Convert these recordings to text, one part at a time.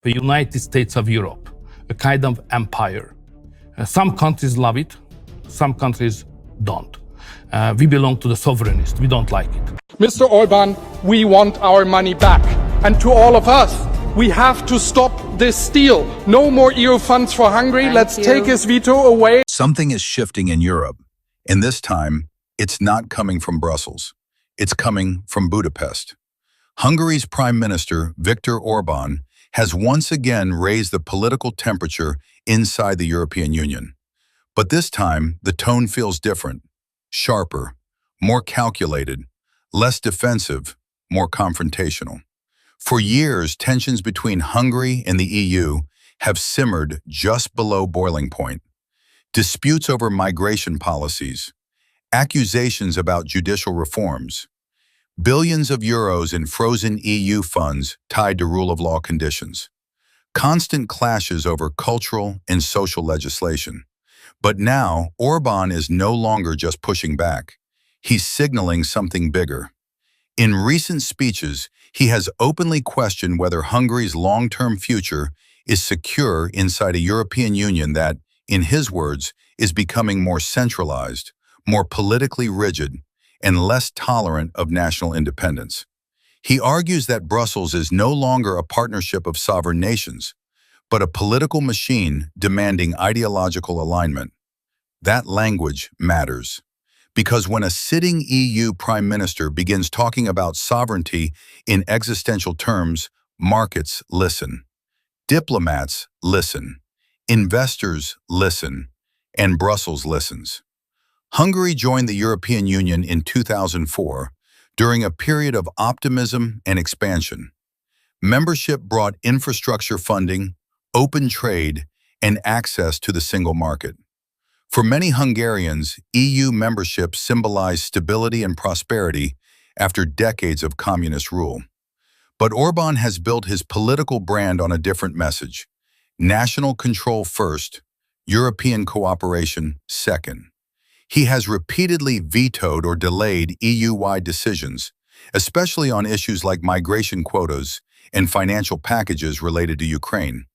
the United States of Europe, a kind of empire. Some countries love it, some countries don't. We belong to the sovereignists, we don't like it. Mr. Orban, we want our money back. And to all of us, we have to stop this deal. No more EU funds for Hungary. Let's take his veto away. Something is shifting in Europe, and this time, it's not coming from Brussels. It's coming from Budapest. Hungary's Prime Minister Viktor Orbán has once again raised the political temperature inside the European Union. But this time, the tone feels different, sharper, more calculated, less defensive, more confrontational. For years, tensions between Hungary and the EU have simmered just below boiling point. Disputes over migration policies, accusations about judicial reforms, billions of euros in frozen EU funds tied to rule of law conditions, constant clashes over cultural and social legislation. But now, Orbán is no longer just pushing back. He's signaling something bigger. In recent speeches, he has openly questioned whether Hungary's long-term future is secure inside a European Union that, in his words, is becoming more centralized, more politically rigid, and less tolerant of national independence. He argues that Brussels is no longer a partnership of sovereign nations, but a political machine demanding ideological alignment. That language matters, because when a sitting EU Prime Minister begins talking about sovereignty in existential terms, markets listen, diplomats listen, investors listen, and Brussels listens. Hungary joined the European Union in 2004 during a period of optimism and expansion. Membership brought infrastructure funding, open trade, and access to the single market. For many Hungarians, EU membership symbolized stability and prosperity after decades of communist rule. But Orbán has built his political brand on a different message: national control first, European cooperation second. He has repeatedly vetoed or delayed EU-wide decisions, especially on issues like migration quotas and financial packages related to Ukraine.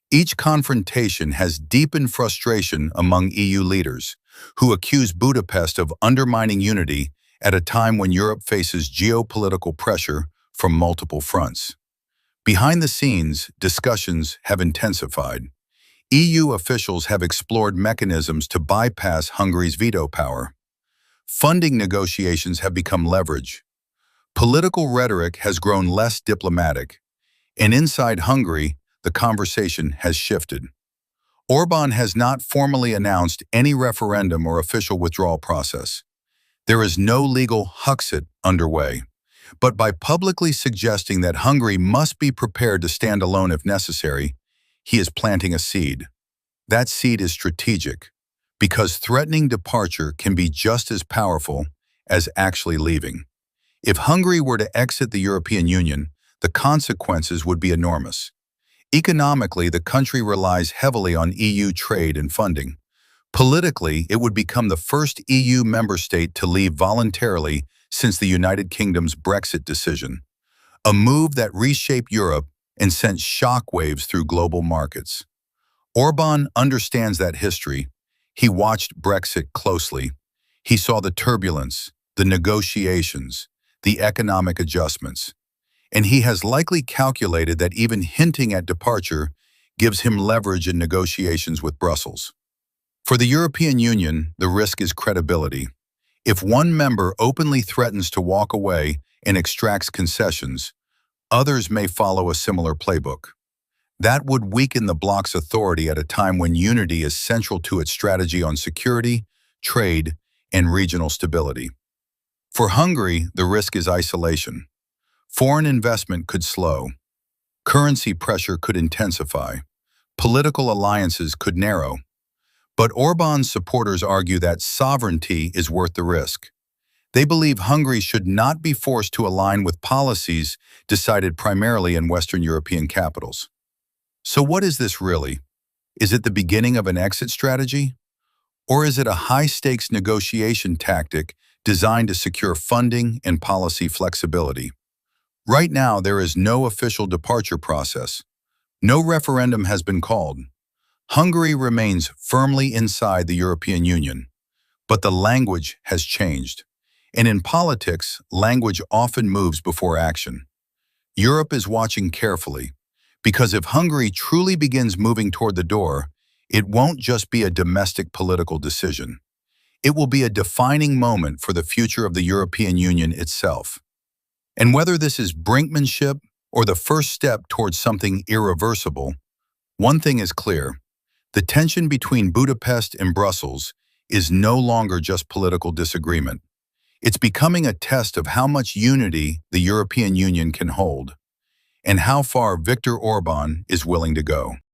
Each confrontation has deepened frustration among EU leaders, who accuse Budapest of undermining unity at a time when Europe faces geopolitical pressure from multiple fronts. Behind the scenes, discussions have intensified. EU officials have explored mechanisms to bypass Hungary's veto power. Funding negotiations have become leverage. Political rhetoric has grown less diplomatic, and inside Hungary, the conversation has shifted. Orbán has not formally announced any referendum or official withdrawal process. There is no legal Huxit underway, but by publicly suggesting that Hungary must be prepared to stand alone if necessary, he is planting a seed. That seed is strategic, because threatening departure can be just as powerful as actually leaving. If Hungary were to exit the European Union, the consequences would be enormous. Economically, the country relies heavily on EU trade and funding. Politically, it would become the first EU member state to leave voluntarily since the United Kingdom's Brexit decision, a move that reshaped Europe and sent shockwaves through global markets. Orbán understands that history. He watched Brexit closely. He saw the turbulence, the negotiations, the economic adjustments, and he has likely calculated that even hinting at departure gives him leverage in negotiations with Brussels. For the European Union, the risk is credibility. If one member openly threatens to walk away and extracts concessions, others may follow a similar playbook. That would weaken the bloc's authority at a time when unity is central to its strategy on security, trade, and regional stability. For Hungary, the risk is isolation. Foreign investment could slow. Currency pressure could intensify. Political alliances could narrow. But Orbán's supporters argue that sovereignty is worth the risk. They believe Hungary should not be forced to align with policies decided primarily in Western European capitals. So what is this really? Is it the beginning of an exit strategy? Or is it a high-stakes negotiation tactic designed to secure funding and policy flexibility? Right now, there is no official departure process, No referendum has been called. Hungary remains firmly inside the European Union, but the language has changed. And in politics, language often moves before action. Europe is watching carefully, because if Hungary truly begins moving toward the door, it won't just be a domestic political decision. It will be a defining moment for the future of the European Union itself. And whether this is brinkmanship or the first step towards something irreversible, one thing is clear. The tension between Budapest and Brussels is no longer just political disagreement. It's becoming a test of how much unity the European Union can hold and how far Viktor Orbán is willing to go.